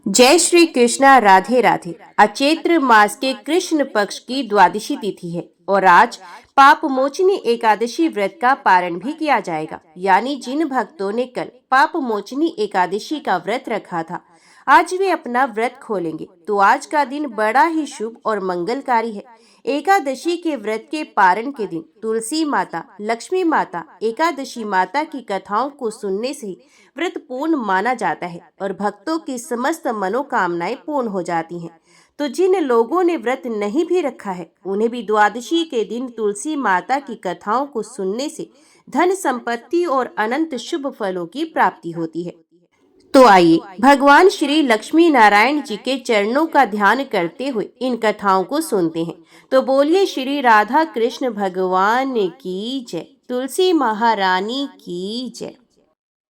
जय श्री कृष्णा। राधे राधे। आज चैत्र मास के कृष्ण पक्ष की द्वादशी तिथि है और आज पाप मोचनी एकादशी व्रत का पारण भी किया जाएगा। यानी जिन भक्तों ने कल पाप मोचनी एकादशी का व्रत रखा था, आज वे अपना व्रत खोलेंगे। तो आज का दिन बड़ा ही शुभ और मंगलकारी है। एकादशी के व्रत के पारण के दिन तुलसी माता, लक्ष्मी माता, एकादशी माता की कथाओं को सुनने से व्रत पूर्ण माना जाता है और भक्तों की समस्त मनोकामनाएं पूर्ण हो जाती हैं। तो जिन लोगों ने व्रत नहीं भी रखा है, उन्हें भी द्वादशी के दिन तुलसी माता की कथाओं को सुनने से धन संपत्ति और अनंत शुभ फलों की प्राप्ति होती है। तो आइए भगवान श्री लक्ष्मी नारायण जी के चरणों का ध्यान करते हुए इन कथाओं को सुनते हैं। तो बोलिए श्री राधा कृष्ण भगवान की जय, तुलसी महारानी की जय।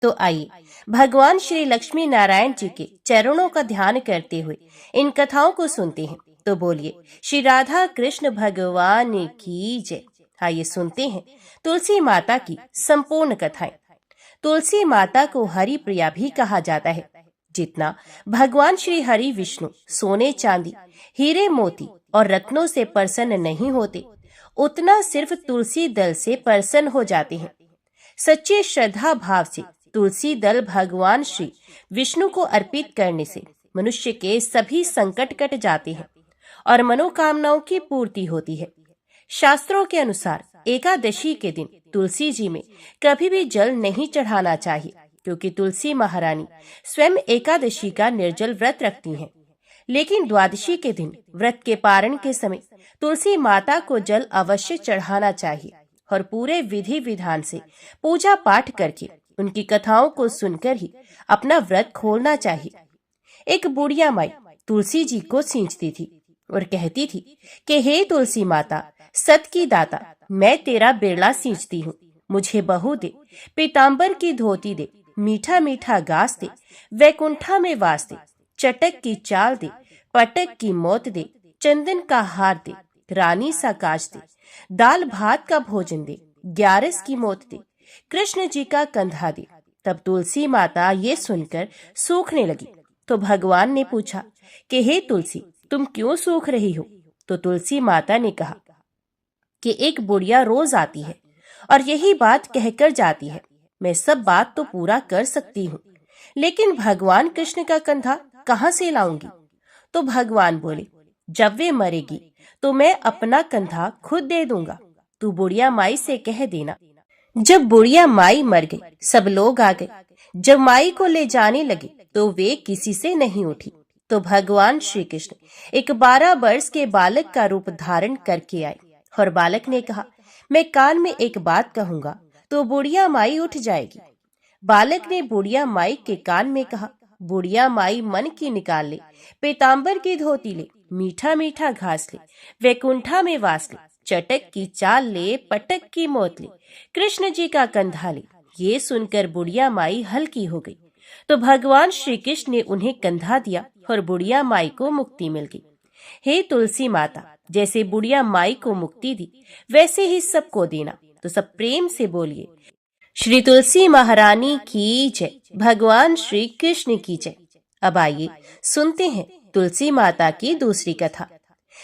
तो आइए भगवान श्री लक्ष्मी नारायण जी के चरणों का ध्यान करते हुए इन कथाओं को सुनते हैं। तो बोलिए श्री राधा कृष्ण भगवान की जय। आइए सुनते हैं तुलसी माता की संपूर्ण कथाएं। तुलसी माता को हरि प्रिया भी कहा जाता है। जितना भगवान श्री हरि विष्णु सोने चांदी, हीरे मोती और रत्नों से प्रसन्न नहीं होते, उतना सिर्फ तुलसी दल से प्रसन्न हो जाते हैं। सच्चे श्रद्धा भाव से तुलसी दल भगवान श्री विष्णु को अर्पित करने से मनुष्य के सभी संकट कट जाते हैं और मनोकामनाओं की पूर्ति होती है। शास्त्रों के अनुसार एकादशी के दिन तुलसी जी में कभी भी जल नहीं चढ़ाना चाहिए, क्योंकि तुलसी महारानी स्वयं एकादशी का निर्जल व्रत रखती हैं। लेकिन द्वादशी के दिन व्रत के पारण के समय तुलसी माता को जल अवश्य चढ़ाना चाहिए और पूरे विधि विधान से पूजा पाठ करके उनकी कथाओं को सुनकर ही अपना व्रत खोलना चाहिए। एक बुढ़िया माई तुलसी जी को सींचती थी और कहती थी कि हे तुलसी माता, सत की दाता, मैं तेरा बिरला सींचती हूँ, मुझे बहू दे, पीताम्बर की धोती दे, मीठा मीठा घास दे, वैकुंठा में वास दे, चटक की चाल दे, पटक की मौत दे, चंदन का हार दे, रानी सा काज दे, दाल भात का भोजन दे, ग्यारस की मौत दे, कृष्ण जी का कंधा दे। तब तुलसी माता ये सुनकर सूखने लगी। तो भगवान ने पूछा कि हे तुलसी, तुम क्यों सूख रही हो? तो तुलसी माता ने कहा कि एक बुढ़िया रोज आती है और यही बात कहकर जाती है। मैं सब बात तो पूरा कर सकती हूँ, लेकिन भगवान कृष्ण का कंधा कहाँ से लाऊंगी? तो भगवान बोले, जब वे मरेगी तो मैं अपना कंधा खुद दे दूंगा। तू बुढ़िया माई से कह देना। जब बुढ़िया माई मर गई, सब लोग आ गए। जब माई को ले जाने लगे तो वे किसी से नहीं उठी। तो भगवान श्री कृष्ण एक 12 वर्ष के बालक का रूप धारण करके आए और बालक ने कहा, मैं कान में एक बात कहूंगा तो बुढ़िया माई उठ जाएगी। बालक ने बुढ़िया माई के कान में कहा। बुढ़िया माई मन की निकाल ले, पीताम्बर की धोती ले, मीठा मीठा घास ले, वैकुंठा में वास ले, चटक की चाल ले, पटक की मौत ले, कृष्ण जी का कंधा ले। ये सुनकर बुढ़िया माई हल्की हो गई। तो भगवान श्री कृष्ण ने उन्हें कंधा दिया और बुढ़िया माई को मुक्ति मिल गई। हे तुलसी माता, जैसे बुढ़िया माई को मुक्ति दी, वैसे ही सबको देना। तो सब प्रेम से बोलिए, श्री तुलसी महारानी की जय, भगवान श्री कृष्ण की जय। अब आइए सुनते हैं तुलसी माता की दूसरी कथा।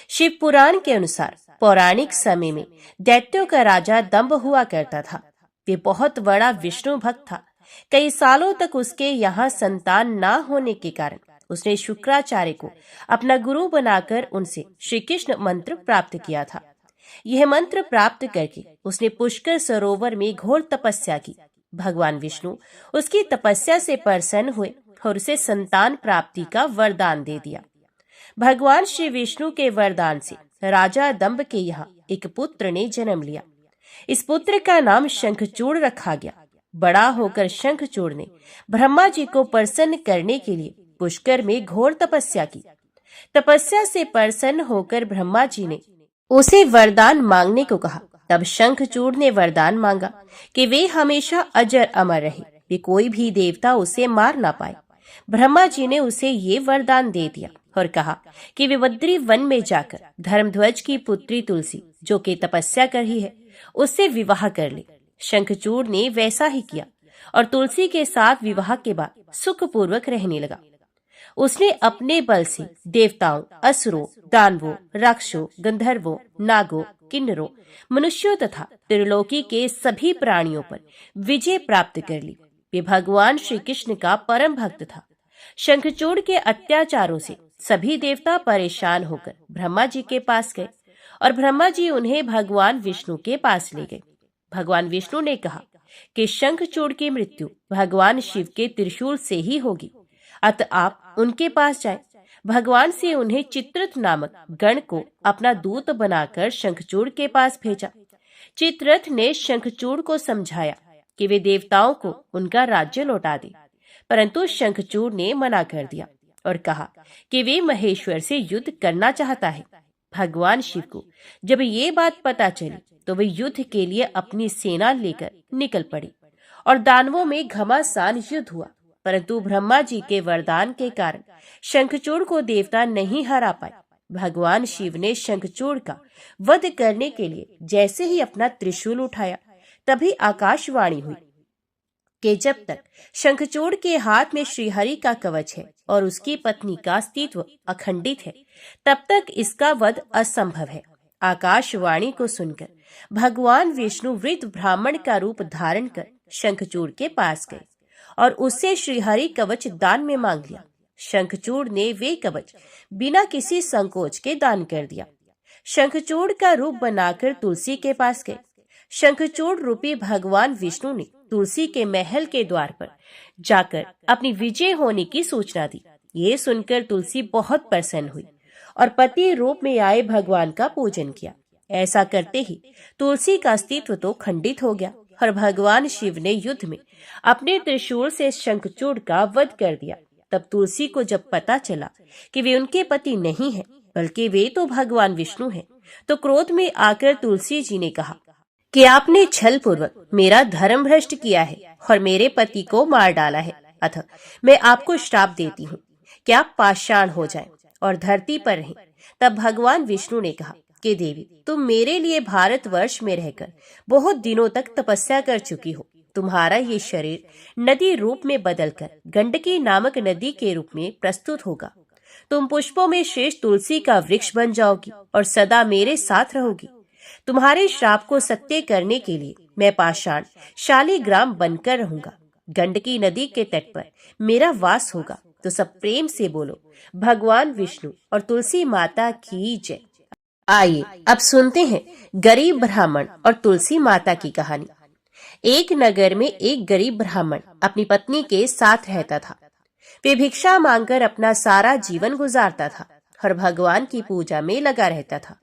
शिव पुराण के अनुसार पौराणिक समय में दैत्यों का राजा दंभ हुआ करता था। वे बहुत बड़ा विष्णु भक्त था। कई सालों तक उसके यहाँ संतान ना होने के कारण उसने शुक्राचार्य को अपना गुरु बनाकर उनसे श्री कृष्ण मंत्र प्राप्त किया था। यह मंत्र प्राप्त करके उसने पुष्कर सरोवर में घोर तपस्या की। भगवान विष्णु उसकी तपस्या से प्रसन्न हुए और उसे संतान प्राप्ति का वरदान दे दिया। भगवान श्री विष्णु के वरदान से राजा दंभ के यहाँ एक पुत्र ने जन्म लिया। इस पुत्र का नाम शंखचूड़ रखा गया। बड़ा होकर शंखचूड़ ने ब्रह्मा जी को प्रसन्न करने के लिए पुष्कर में घोर तपस्या की। तपस्या से प्रसन्न होकर ब्रह्मा जी ने उसे वरदान मांगने को कहा। तब शंखचूड़ ने वरदान मांगा कि वे हमेशा अजर अमर रहे, वे कोई भी देवता उसे मार ना पाए। ब्रह्मा जी ने उसे ये वरदान दे दिया और कहा कि वे बद्री वन में जाकर धर्मध्वज की पुत्री तुलसी, जो कि तपस्या कर रही है, उससे विवाह कर ले। शंखचूड़ ने वैसा ही किया और तुलसी के साथ विवाह के बाद सुखपूर्वक रहने लगा। उसने अपने बल से देवताओं, असुरों, दानवों, राक्षसों, गंधर्वों, नागों, किन्नरों, मनुष्यों तथा त्रिलोकी के सभी प्राणियों पर विजय प्राप्त कर ली। वे भगवान श्री कृष्ण का परम भक्त था। शंखचूड़ के अत्याचारों से सभी देवता परेशान होकर ब्रह्मा जी के पास गए और ब्रह्मा जी उन्हें भगवान विष्णु के पास ले गए। भगवान विष्णु ने कहा कि शंखचूड़ की मृत्यु भगवान शिव के त्रिशूल से ही होगी, अतः आप उनके पास जाएं। भगवान से उन्हें चित्ररथ नामक गण को अपना दूत बनाकर शंखचूड़ के पास भेजा। चित्ररथ ने शंखचूड़ को समझाया कि वे देवताओं को उनका राज्य लौटा दे, परंतु शंखचूड़ ने मना कर दिया और कहा कि वे महेश्वर से युद्ध करना चाहता है। भगवान शिव को जब ये बात पता चली तो वे युद्ध के लिए अपनी सेना लेकर निकल पड़े और दानवों में घमासान युद्ध हुआ, परंतु ब्रह्मा जी के वरदान के कारण शंखचूड़ को देवता नहीं हरा पाए। भगवान शिव ने शंखचूड़ का वध करने के लिए जैसे ही अपना त्रिशूल उठाया, तभी आकाशवाणी हुई कि जब तक शंखचूड़ के हाथ में श्रीहरि का कवच है और उसकी पत्नी का अस्तित्व अखंडित है, तब तक इसका वध असंभव है। आकाशवाणी को सुनकर भगवान विष्णु वृद्ध ब्राह्मण का रूप धारण कर शंखचूड़ के पास गए और उससे श्रीहरि कवच दान में मांग लिया। शंखचूड़ ने वे कवच बिना किसी संकोच के दान कर दिया। शंखचूड़ का रूप बनाकर तुलसी के पास गए। शंखचूड़ रूपी भगवान विष्णु ने तुलसी के महल के द्वार पर जाकर अपनी विजय होने की सूचना दी। ये सुनकर तुलसी बहुत प्रसन्न हुई और पति रूप में आए भगवान का पूजन किया। ऐसा करते ही तुलसी का अस्तित्व तो खंडित हो गया और भगवान शिव ने युद्ध में अपने त्रिशूल से शंखचूड़ का वध कर दिया। तब तुलसी को जब पता चला कि वे उनके पति नहीं हैं, बल्कि वे तो भगवान विष्णु हैं, तो क्रोध में आकर तुलसी जी ने कहा कि आपने छल पूर्वक मेरा धर्म भ्रष्ट किया है और मेरे पति को मार डाला है, अतः मैं आपको श्राप देती हूँ कि आप पाषाण हो जाएं और धरती पर रहें। तब भगवान विष्णु ने कहा कि देवी, तुम मेरे लिए भारतवर्ष में रहकर बहुत दिनों तक तपस्या कर चुकी हो। तुम्हारा ये शरीर नदी रूप में बदलकर गंडकी नामक नदी के रूप में प्रस्तुत होगा। तुम पुष्पों में श्रेष्ठ तुलसी का वृक्ष बन जाओगी और सदा मेरे साथ रहोगी। तुम्हारे श्राप को सत्य करने के लिए मैं पाषाण शालिग्राम बनकर रहूंगा। गंडकी नदी के तट पर मेरा वास होगा। तो सब प्रेम से बोलो, भगवान विष्णु और तुलसी माता की जय। आइए अब सुनते हैं गरीब ब्राह्मण और तुलसी माता की कहानी। एक नगर में एक गरीब ब्राह्मण अपनी पत्नी के साथ रहता था। वे भिक्षा मांगकर अपना सारा जीवन गुजारता था और भगवान की पूजा में लगा रहता था।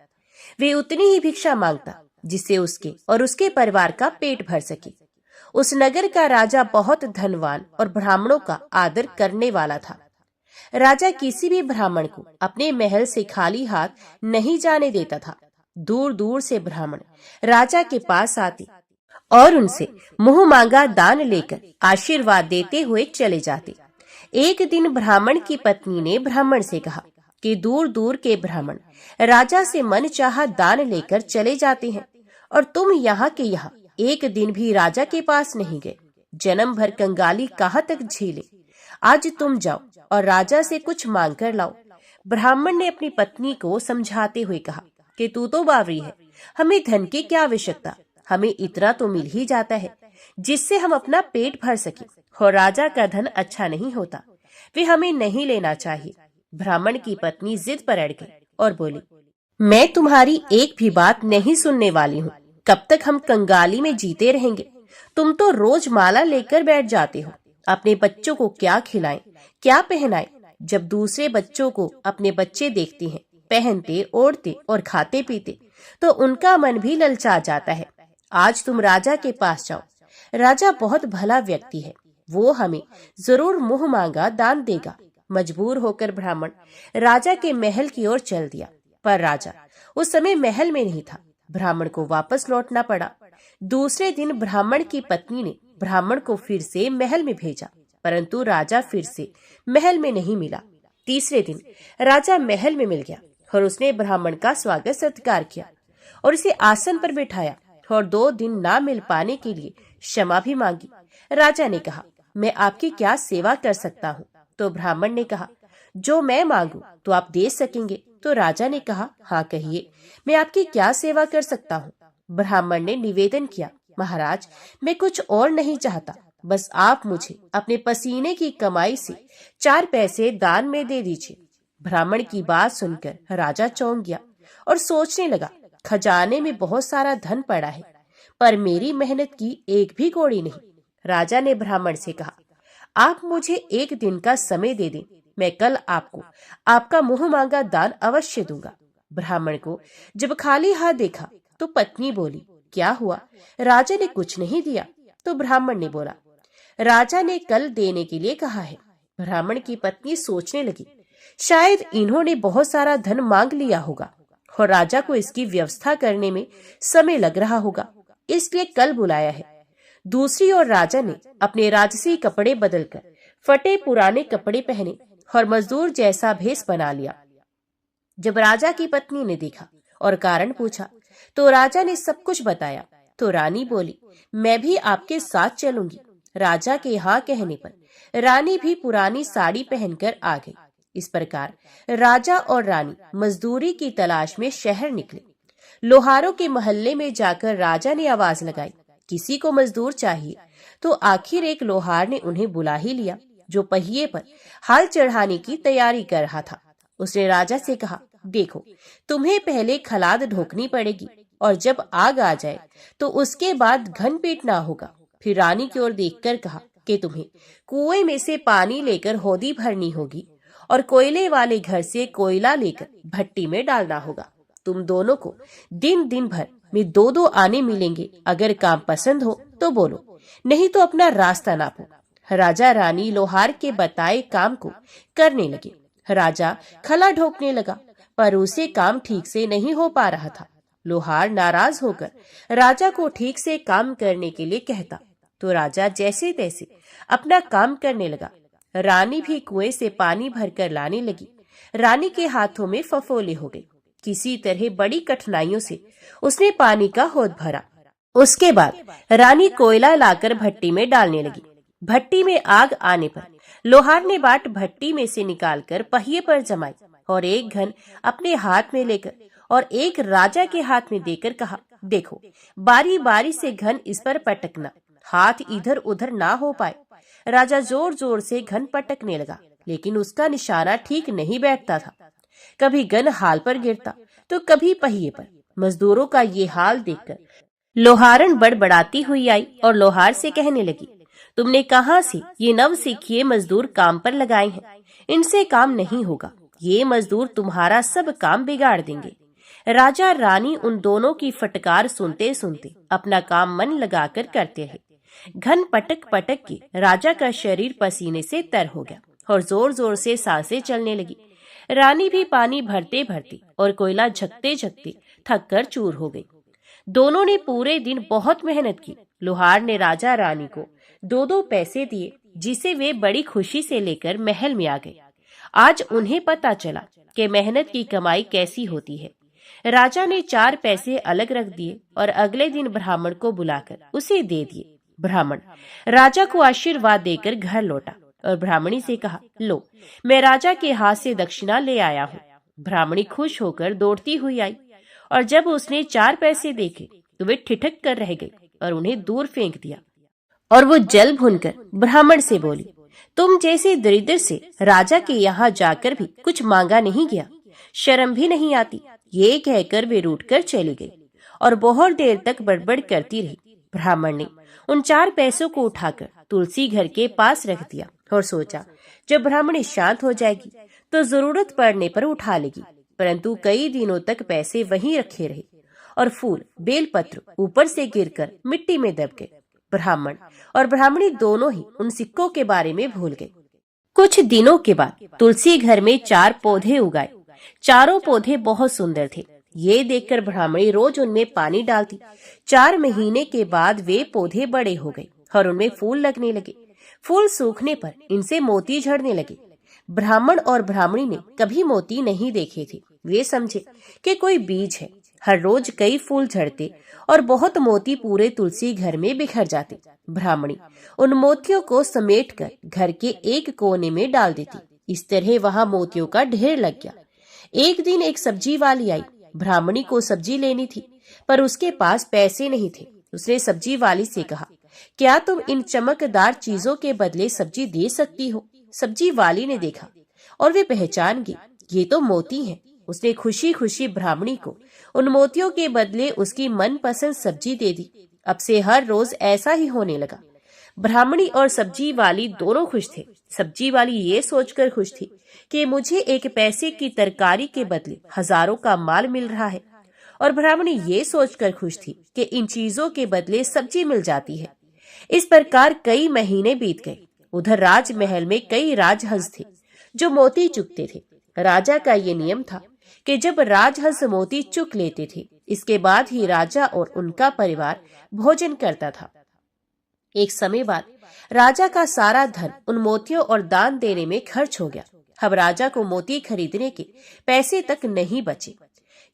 वे उतनी ही भिक्षा मांगता जिससे उसके और उसके परिवार का पेट भर सके। उस नगर का राजा बहुत धनवान और ब्राह्मणों का आदर करने वाला था। राजा किसी भी ब्राह्मण को अपने महल से खाली हाथ नहीं जाने देता था। दूर दूर से ब्राह्मण राजा के पास आते और उनसे मुंह मांगा दान लेकर आशीर्वाद देते हुए चले जाते। एक दिन ब्राह्मण की पत्नी ने ब्राह्मण से कहा कि दूर दूर के ब्राह्मण राजा से मन चाहा दान लेकर चले जाते हैं और तुम यहाँ के यहाँ एक दिन भी राजा के पास नहीं गए। जन्म भर कंगाली कहाँ तक झेले। आज तुम जाओ और राजा से कुछ मांग कर लाओ। ब्राह्मण ने अपनी पत्नी को समझाते हुए कहा कि तू तो बावरी है, हमें धन की क्या आवश्यकता। हमें इतना तो मिल ही जाता है जिससे हम अपना पेट भर सके और राजा का धन अच्छा नहीं होता, वे हमें नहीं लेना चाहिए। ब्राह्मण की पत्नी जिद पर अड़ गई और बोली, मैं तुम्हारी एक भी बात नहीं सुनने वाली हूँ। कब तक हम कंगाली में जीते रहेंगे। तुम तो रोज माला लेकर बैठ जाते हो। अपने बच्चों को क्या खिलाएं, क्या पहनाएं। जब दूसरे बच्चों को अपने बच्चे देखते हैं पहनते, ओढ़ते और खाते पीते, तो उनका मन भी ललचा जाता है। आज तुम राजा के पास जाओ। राजा बहुत भला व्यक्ति है, वो हमें जरूर मुंह मांगा दान देगा। मजबूर होकर ब्राह्मण राजा के महल की ओर चल दिया, पर राजा उस समय महल में नहीं था। ब्राह्मण को वापस लौटना पड़ा। दूसरे दिन ब्राह्मण की पत्नी ने ब्राह्मण को फिर से महल में भेजा, परंतु राजा फिर से महल में नहीं मिला। तीसरे दिन राजा महल में मिल गया और उसने ब्राह्मण का स्वागत सत्कार किया और उसे आसन पर बिठाया और 2 दिन ना मिल पाने के लिए क्षमा भी मांगी। राजा ने कहा, मैं आपकी क्या सेवा कर सकता हूँ। तो ब्राह्मण ने कहा, जो मैं मांगू तो आप दे सकेंगे। तो राजा ने कहा, हाँ कहिए, मैं आपकी क्या सेवा कर सकता हूँ। ब्राह्मण ने निवेदन किया, महाराज मैं कुछ और नहीं चाहता, बस आप मुझे अपने पसीने की कमाई से 4 पैसे दान में दे दीजिए। ब्राह्मण की बात सुनकर राजा चौंक गया और सोचने लगा, खजाने में बहुत सारा धन पड़ा है, पर मेरी मेहनत की एक भी कौड़ी नहीं। राजा ने ब्राह्मण से कहा, आप मुझे 1 दिन का समय दे दें, मैं कल आपको आपका मुंह मांगा दान अवश्य दूंगा। ब्राह्मण को जब खाली हाथ देखा तो पत्नी बोली, क्या हुआ, राजा ने कुछ नहीं दिया। तो ब्राह्मण ने बोला, राजा ने कल देने के लिए कहा है। ब्राह्मण की पत्नी सोचने लगी, शायद इन्होंने बहुत सारा धन मांग लिया होगा और राजा को इसकी व्यवस्था करने में समय लग रहा होगा, इसलिए कल बुलाया है। दूसरी ओर राजा ने अपने राजसी कपड़े बदलकर फटे पुराने कपड़े पहने और मजदूर जैसा भेष बना लिया। जब राजा की पत्नी ने देखा और कारण पूछा तो राजा ने सब कुछ बताया। तो रानी बोली, मैं भी आपके साथ चलूंगी। राजा के हाँ कहने पर रानी भी पुरानी साड़ी पहनकर आ गई। इस प्रकार राजा और रानी मजदूरी की तलाश में शहर निकले। लोहारों के मोहल्ले में जाकर राजा ने आवाज लगाई, किसी को मजदूर चाहिए। तो आखिर एक लोहार ने उन्हें बुला ही लिया, जो पहिए पर हाल चढ़ाने की तैयारी कर रहा था। उसने राजा से कहा, देखो तुम्हें पहले खलाद ढोकनी पड़ेगी और जब आग आ जाए तो उसके बाद घन पीटना होगा। फिर रानी की ओर देखकर कहा कि तुम्हें कुएं में से पानी लेकर होदी भरनी होगी और कोयले वाले घर से कोयला लेकर भट्टी में डालना होगा। तुम दोनों को दिन भर में 2-2 आने मिलेंगे। अगर काम पसंद हो तो बोलो, नहीं तो अपना रास्ता नापो। राजा रानी लोहार के बताए काम को करने लगे। राजा खला ढोकने लगा, पर उसे काम ठीक से नहीं हो पा रहा था। लोहार नाराज होकर राजा को ठीक से काम करने के लिए कहता, तो राजा जैसे तैसे अपना काम करने लगा। रानी भी कुएं से पानी भरकर लाने लगी। रानी के हाथों में फफोले हो गए। किसी तरह बड़ी कठिनाइयों से उसने पानी का हौद भरा। उसके बाद रानी कोयला लाकर भट्टी में डालने लगी। भट्टी में आग आने पर लोहार ने बाट भट्टी में से निकालकर पहिए पर जमाई और एक घन अपने हाथ में लेकर और एक राजा के हाथ में देकर कहा, देखो बारी बारी से घन इस पर पटकना, हाथ इधर उधर ना हो पाए। राजा जोर जोर से घन पटकने लगा, लेकिन उसका निशाना ठीक नहीं बैठता था। कभी घन हाल पर गिरता तो कभी पहिए पर। मजदूरों का ये हाल देखकर लोहारन बड़बड़ाती हुई आई और लोहार से कहने लगी, तुमने कहाँ से ये नव सीखिए मजदूर काम पर लगाए हैं? इनसे काम नहीं होगा, ये मजदूर तुम्हारा सब काम बिगाड़ देंगे। राजा रानी उन दोनों की फटकार सुनते सुनते अपना काम मन लगाकर करते रहे। घन पटक पटक के राजा का शरीर पसीने से तर हो गया और जोर जोर से सांसें चलने लगी। रानी भी पानी भरते भरते और कोयला झकते झकते थक कर चूर हो गई। दोनों ने पूरे दिन बहुत मेहनत की। लोहार ने राजा रानी को 2-2 पैसे दिए, जिसे वे बड़ी खुशी से लेकर महल में आ गए। आज उन्हें पता चला कि मेहनत की कमाई कैसी होती है। राजा ने 4 पैसे अलग रख दिए और अगले दिन ब्राह्मण को बुलाकर उसे दे दिए। ब्राह्मण राजा को आशीर्वाद देकर घर लौटा और ब्राह्मणी से कहा, लो मैं राजा के हाथ से दक्षिणा ले आया हूँ। ब्राह्मणी खुश होकर दौड़ती हुई आई और जब उसने 4 पैसे देखे तो वे ठिठक कर रह गई और उन्हें दूर फेंक दिया। और वो जल भूनकर ब्राह्मण से बोली, तुम जैसे दरिद्र से राजा के यहाँ जाकर भी कुछ मांगा नहीं गया, शर्म भी नहीं आती। ये कहकर वे रूठकर चली गई और बहुत देर तक बड़बड़ करती रही। ब्राह्मण ने उन 4 पैसों को उठाकर तुलसी घर के पास रख दिया और सोचा, जब ब्राह्मणी शांत हो जाएगी तो जरूरत पड़ने पर उठा लेगी। परंतु कई दिनों तक पैसे वहीं रखे रहे और फूल बेलपत्र ऊपर से गिरकर मिट्टी में दब गए। ब्राह्मण और ब्राह्मणी दोनों ही उन सिक्कों के बारे में भूल गए। कुछ दिनों के बाद तुलसी घर में 4 पौधे उगाए। चारों पौधे बहुत सुंदर थे। ये देखकर ब्राह्मणी रोज उनमें पानी डालती। 4 महीने के बाद वे पौधे बड़े हो गए और उनमें फूल लगने लगे। फूल सूखने पर इनसे मोती झड़ने लगे। ब्राह्मण और ब्राह्मणी ने कभी मोती नहीं देखे थे। वे समझे कि कोई बीज है। हर रोज कई फूल झड़ते और बहुत मोती पूरे तुलसी घर में बिखर जाते। ब्राह्मणी उन मोतियों को समेटकर घर के एक कोने में डाल देती। इस तरह वहां मोतियों का ढेर लग गया। एक दिन एक सब्जी वाली आई। ब्राह्मणी को सब्जी लेनी थी, पर उसके पास पैसे नहीं थे। उसने सब्जी वाली से कहा, क्या तुम इन चमकदार चीजों के बदले सब्जी दे सकती हो? सब्जी वाली ने देखा और वे पहचान गई, ये तो मोती हैं। उसने खुशी खुशी ब्राह्मणी को उन मोतियों के बदले उसकी मनपसंद सब्जी दे दी। अब से हर रोज ऐसा ही होने लगा। ब्राह्मणी और सब्जी वाली दोनों खुश थे। सब्जी वाली ये सोचकर खुश थी कि मुझे एक पैसे की तरकारी के बदले हजारों का माल मिल रहा है, और ब्राह्मणी ये सोचकर खुश थी कि इन चीजों के बदले सब्जी मिल जाती है। इस प्रकार कई महीने बीत गए। उधर राजमहल में कई राजहंस थे जो मोती चुगते थे। राजा का ये नियम था कि जब राजहंस मोती चुग लेते थे, इसके बाद ही राजा और उनका परिवार भोजन करता था। एक समय बाद राजा का सारा धन उन मोतियों और दान देने में खर्च हो गया। अब राजा को मोती खरीदने के पैसे तक नहीं बचे।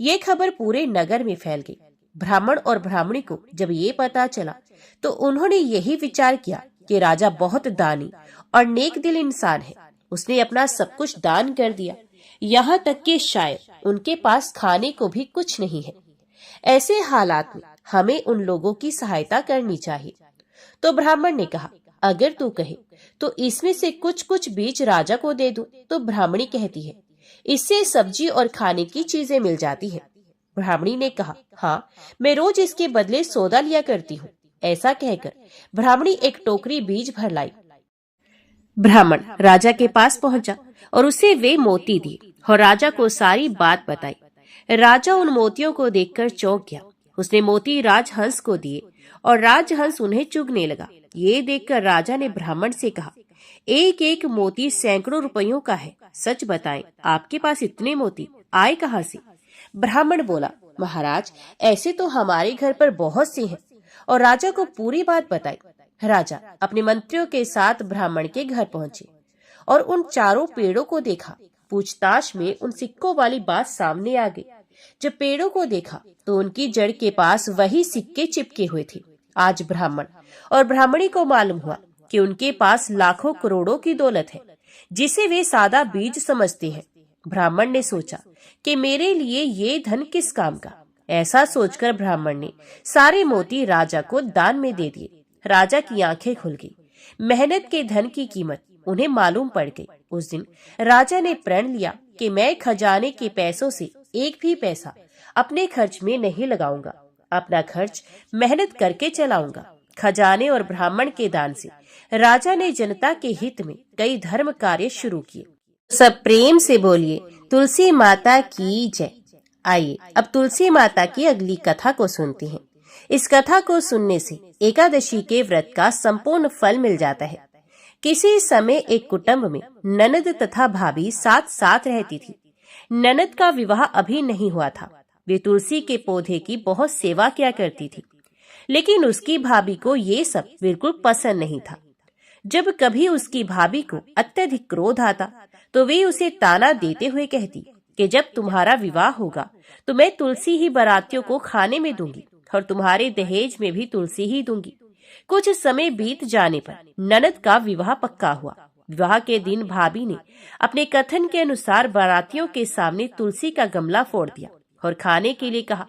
ये खबर पूरे नगर में फैल गई। ब्राह्मण और ब्राह्मणी को जब ये पता चला तो उन्होंने यही विचार किया कि राजा बहुत दानी और नेक दिल इंसान है। उसने अपना सब कुछ दान कर दिया, यहाँ तक कि शायद उनके पास खाने को भी कुछ नहीं है। ऐसे हालात में हमें उन लोगों की सहायता करनी चाहिए। तो ब्राह्मण ने कहा, अगर तू कहे तो इसमें से कुछ कुछ बीज राजा को दे दूं। तो ब्राह्मणी कहती है, इससे सब्जी और खाने की चीजें मिल जाती है। ब्राह्मणी ने कहा, हाँ, मैं रोज इसके बदले सौदा लिया करती हूँ। ऐसा कहकर ब्राह्मणी एक टोकरी बीज भर लाई। ब्राह्मण राजा के पास पहुंचा और उसे वे मोती दिए और राजा को सारी बात बताई। राजा उन मोतियों को देखकर चौंक गया। उसने मोती राजहंस को दिए और राजहंस उन्हें चुगने लगा। ये देखकर राजा ने ब्राह्मण से कहा, एक एक मोती सैकड़ों रुपयों का है। सच बताएं, आपके पास इतने मोती आए कहाँ से? ब्राह्मण बोला, महाराज, ऐसे तो हमारे घर पर बहुत से हैं। और राजा को पूरी बात बताई। राजा अपने मंत्रियों के साथ ब्राह्मण के घर पहुंचे और उन चारों पेड़ों को देखा। पूछताछ में उन सिक्कों वाली बात सामने आ गई। जब पेड़ों को देखा तो उनकी जड़ के पास वही सिक्के चिपके हुए थे। आज ब्राह्मण और ब्राह्मणी को मालूम हुआ कि उनके पास लाखों करोड़ों की दौलत है, जिसे वे सादा बीज समझते हैं। ब्राह्मण ने सोचा कि मेरे लिए ये धन किस काम का। ऐसा सोचकर ब्राह्मण ने सारे मोती राजा को दान में दे दिए। राजा की आंखें खुल गई। मेहनत के धन की कीमत उन्हें मालूम पड़ गई। उस दिन राजा ने प्रण लिया कि मैं खजाने के पैसों से एक भी पैसा अपने खर्च में नहीं लगाऊंगा। अपना खर्च मेहनत करके चलाऊंगा। खजाने और ब्राह्मण के दान से राजा ने जनता के हित में कई धर्म कार्य शुरू किए। सब प्रेम से बोलिए, तुलसी माता की जय। आइए अब तुलसी माता की अगली कथा को सुनते हैं। इस कथा को सुनने से एकादशी के व्रत का संपूर्ण फल मिल जाता है। किसी समय एक कुटुंब में ननद तथा भाभी साथ साथ रहती थी। ननद का विवाह अभी नहीं हुआ था। वे तुलसी के पौधे की बहुत सेवा किया करती थी, लेकिन उसकी भाभी को ये सब बिल्कुल पसंद नहीं था। जब कभी उसकी भाभी को अत्यधिक क्रोध आता तो वे उसे ताना देते हुए कहती कि जब तुम्हारा विवाह होगा तो मैं तुलसी ही बारातियों को खाने में दूंगी और तुम्हारे दहेज में भी तुलसी ही दूंगी। कुछ समय बीत जाने पर ननद का विवाह पक्का हुआ। विवाह के दिन भाभी ने अपने कथन के अनुसार बारातियों के सामने तुलसी का गमला फोड़ दिया और खाने के लिए कहा।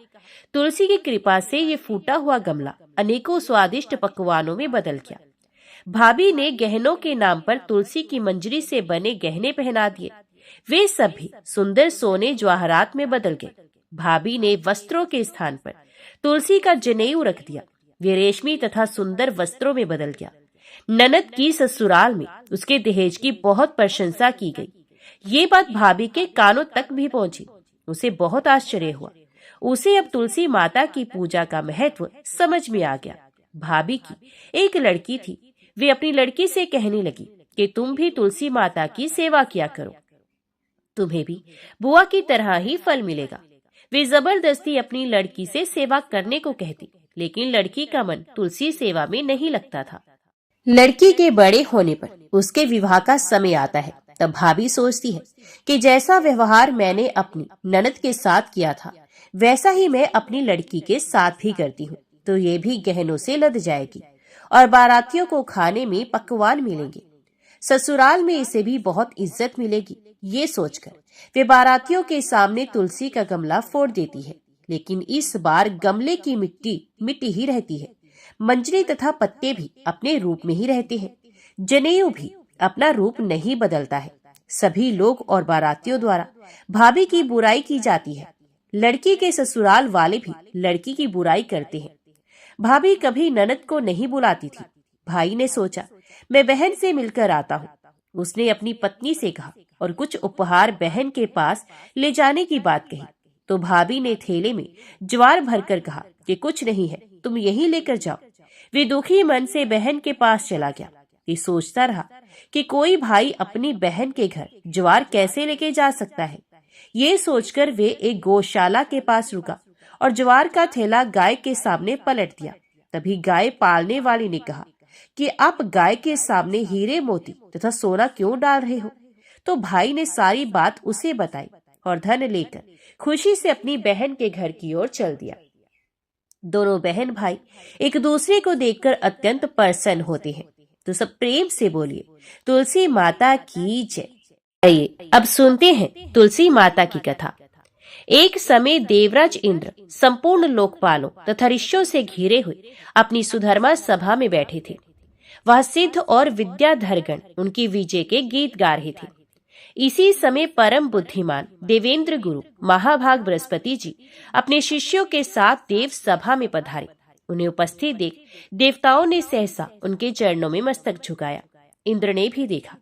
तुलसी की कृपा से ये फूटा हुआ गमला अनेकों स्वादिष्ट पकवानों में बदल गया। भाभी ने गहनों के नाम पर तुलसी की मंजरी से बने गहने पहना दिए। वे सब भी सुंदर सोने जवाहरात में बदल गए। भाभी ने वस्त्रों के स्थान पर तुलसी का जनेऊ रख दिया। वे रेशमी तथा सुंदर वस्त्रों में बदल गया। ननद की ससुराल में उसके दहेज की बहुत प्रशंसा की गई। ये बात भाभी के कानों तक भी पहुंची। उसे बहुत आश्चर्य हुआ। उसे अब तुलसी माता की पूजा का महत्व समझ में आ गया। भाभी की एक लड़की थी। वे अपनी लड़की से कहने लगी कि तुम भी तुलसी माता की सेवा किया करो, तुम्हें भी बुआ की तरह ही फल मिलेगा। वे जबरदस्ती अपनी लड़की से सेवा करने को कहती, लेकिन लड़की का मन तुलसी सेवा में नहीं लगता था। लड़की के बड़े होने पर उसके विवाह का समय आता है। तब भाभी सोचती है कि जैसा व्यवहार मैंने अपनी ननद के साथ किया था वैसा ही मैं अपनी लड़की के साथ भी करती हूँ, तो ये भी गहनों से लद जाएगी और बारातियों को खाने में पकवान मिलेंगे। ससुराल में इसे भी बहुत इज्जत मिलेगी, ये सोचकर वे बारातियों के सामने तुलसी का गमला फोड़ देती है। लेकिन इस बार गमले की मिट्टी मिट्टी ही रहती है। मंजरी तथा पत्ते भी अपने रूप में ही रहते हैं। जनेऊ भी अपना रूप नहीं बदलता है। सभी लोग और बारातियों द्वारा भाभी की बुराई की जाती है। लड़की के ससुराल वाले भी लड़की की बुराई करते हैं। भाभी कभी ननद को नहीं बुलाती थी। भाई ने सोचा, मैं बहन से मिलकर आता हूँ। उसने अपनी पत्नी से कहा और कुछ उपहार बहन के पास ले जाने की बात कही। तो भाभी ने थैले में ज्वार भरकर कहा कि कुछ नहीं है, तुम यही लेकर जाओ। वे दुखी मन से बहन के पास चला गया। ये सोचता रहा कि कोई भाई अपनी बहन के घर ज्वार कैसे लेके जा सकता है। ये सोचकर वे एक गौशाला के पास रुका और ज्वार का थैला गाय के सामने पलट दिया। तभी गाय पालने वाली ने कहा कि आप गाय के सामने हीरे मोती तथा सोना क्यों डाल रहे हो। तो भाई ने सारी बात उसे बताई और धन लेकर खुशी से अपनी बहन के घर की ओर चल दिया। दोनों बहन भाई एक दूसरे को देखकर अत्यंत प्रसन्न होते हैं। तो सब प्रेम से बोलिए, तुलसी माता की जय। आइए अब सुनते हैं तुलसी माता की कथा। एक समय देवराज इंद्र संपूर्ण लोकपालों तथा ऋषियों से घिरे हुए अपनी सुधर्मा सभा में बैठे थे। वह सिद्ध और विद्याधरगण उनकी विजय के गीत गा रहे थे। इसी समय परम बुद्धिमान देवेंद्र गुरु महाभाग बृहस्पति जी अपने शिष्यों के साथ देव सभा में पधारे। उन्हें उपस्थित देख देवताओं ने सहसा उनके चरणों में मस्तक झुकाया। इंद्र ने भी देखा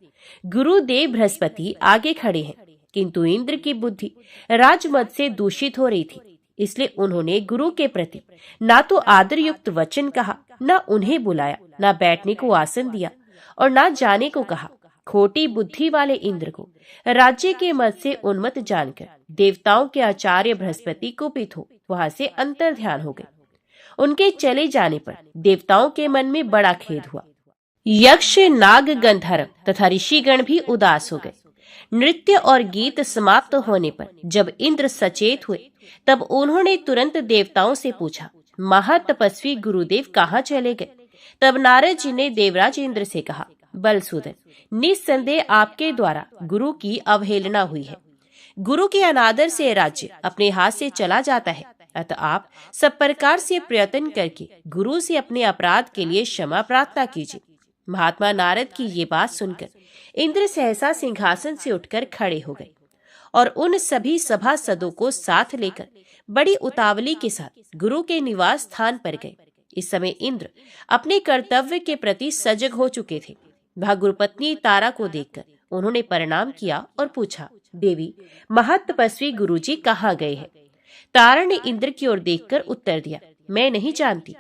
गुरुदेव बृहस्पति आगे खड़े हैं, किंतु इंद्र की बुद्धि राजमद से दूषित हो रही थी। इसलिए उन्होंने गुरु के प्रति ना तो आदर युक्त वचन कहा, न उन्हें बुलाया, न बैठने को आसन दिया और न जाने को कहा। खोटी बुद्धि वाले इंद्र को राज्य के मद से उन्मत्त जानकर देवताओं के आचार्य बृहस्पति कुपित हो वहां से अंतर ध्यान हो गए। उनके चले जाने पर देवताओं के मन में बड़ा खेद हुआ। यक्ष, नाग, गंधर्व तथा ऋषिगण भी उदास हो गए। नृत्य और गीत समाप्त होने पर जब इंद्र सचेत हुए तब उन्होंने तुरंत देवताओं से पूछा, महातपस्वी गुरुदेव कहाँ चले गए। तब नारद जी ने देवराज इंद्र से कहा, बलसूदन, निस्संदेह आपके द्वारा गुरु की अवहेलना हुई है। गुरु के अनादर से राज्य अपने हाथ से चला जाता है। अतः आप सब प्रकार से प्रयत्न करके गुरु से अपने अपराध के लिए क्षमा प्रार्थना कीजिए। महात्मा नारद की ये बात सुनकर इंद्र सहसा सिंहासन से उठकर खड़े हो गए और उन सभी सभासदों को साथ लेकर बड़ी उतावली के साथ गुरु के निवास स्थान पर गए। इस समय इंद्र अपने कर्तव्य के प्रति सजग हो चुके थे। वह गुरुपत्नी तारा को देखकर उन्होंने प्रणाम किया और पूछा, देवी, महातपस्वी गुरुजी कहाँ गए हैं। तारा ने इंद्र की ओर देखकर उत्तर दिया, मैं नहीं जानती।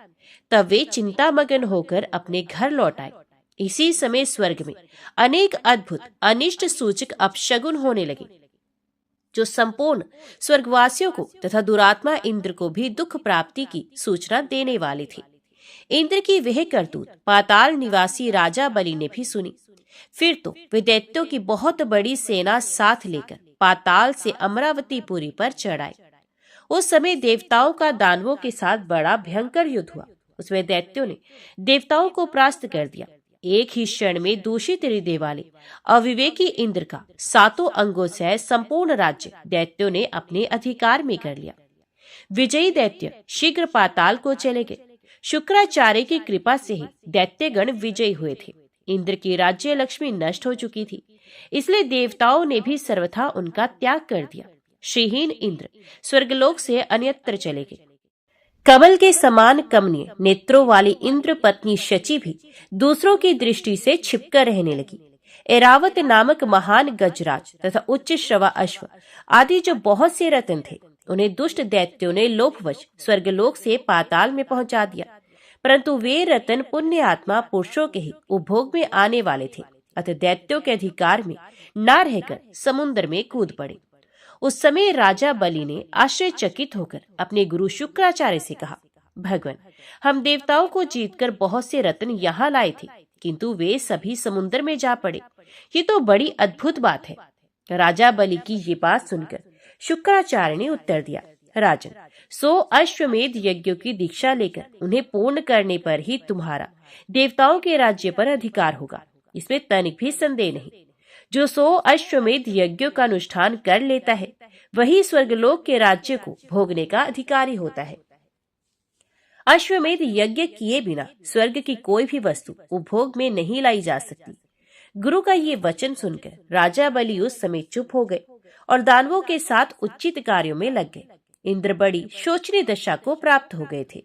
तब वे चिंतामग्न होकर अपने घर लौट आए। इसी समय स्वर्ग में अनेक अद्भुत अनिष्ट सूचक अपशगुन होने लगे, जो संपूर्ण स्वर्गवासियों को तथा दुरात्मा इंद्र को भी दुख प्राप्ति की सूचना देने वाले थे। इंद्र की वह करतूत पाताल निवासी राजा बलि ने भी सुनी। फिर तो वे दैत्यों की बहुत बड़ी सेना साथ लेकर पाताल से अमरावतीपुरी पर चढ़ आए। उस समय देवताओं का दानवों के साथ बड़ा भयंकर युद्ध हुआ। उसमें दैत्यों ने देवताओं को परास्त कर दिया। एक ही क्षण में दूषित हृदय वाले अविवेकी इंद्र का 7 अंगों से संपूर्ण राज्य दैत्यों ने अपने अधिकार में कर लिया। विजयी दैत्य शीघ्र पाताल को चले गए। शुक्राचार्य की कृपा से ही दैत्यगण विजयी हुए थे। इंद्र की राज्य लक्ष्मी नष्ट हो चुकी थी, इसलिए देवताओं ने भी सर्वथा उनका त्याग कर दिया। श्रीहीन इंद्र स्वर्गलोक से अन्यत्र चले गए। कमल के समान कमनीय नेत्रों वाली इंद्र पत्नी शची भी दूसरों की दृष्टि से छिपकर रहने लगी। एरावत नामक महान गजराज तथा उच्च श्रवा अश्व आदि जो बहुत से रत्न थे, उन्हें दुष्ट दैत्यों ने लोभवश स्वर्गलोक से पाताल में पहुंचा दिया। परंतु वे रत्न पुण्य आत्मा पुरुषों के ही उपभोग में आने वाले थे। अतः दैत्यों के अधिकार में न रहकर समुद्र में कूद पड़े। उस समय राजा बलि ने आश्चर्यचकित होकर अपने गुरु शुक्राचार्य से कहा, भगवान, हम देवताओं को जीतकर बहुत से रत्न यहाँ लाए थे, किंतु वे सभी समुद्र में जा पड़े। ये तो बड़ी अद्भुत बात है। राजा बलि की ये बात सुनकर शुक्राचार्य ने उत्तर दिया, राजन, 100 अश्वमेध यज्ञों की दीक्षा लेकर उन्हें पूर्ण करने पर ही तुम्हारा देवताओं के राज्य पर अधिकार होगा। इसमें तनिक भी संदेह नहीं। जो 100 अश्वमेध यज्ञों का अनुष्ठान कर लेता है वही स्वर्गलोक के राज्य को भोगने का अधिकारी होता है। अश्वमेध यज्ञ किए बिना स्वर्ग की कोई भी वस्तु उपभोग में नहीं लाई जा सकती। गुरु का ये वचन सुनकर राजा बलि उस समय चुप हो गए और दानवों के साथ उचित कार्यों में लग गए। इंद्र बड़ी शोचनीय दशा को प्राप्त हो गए थे।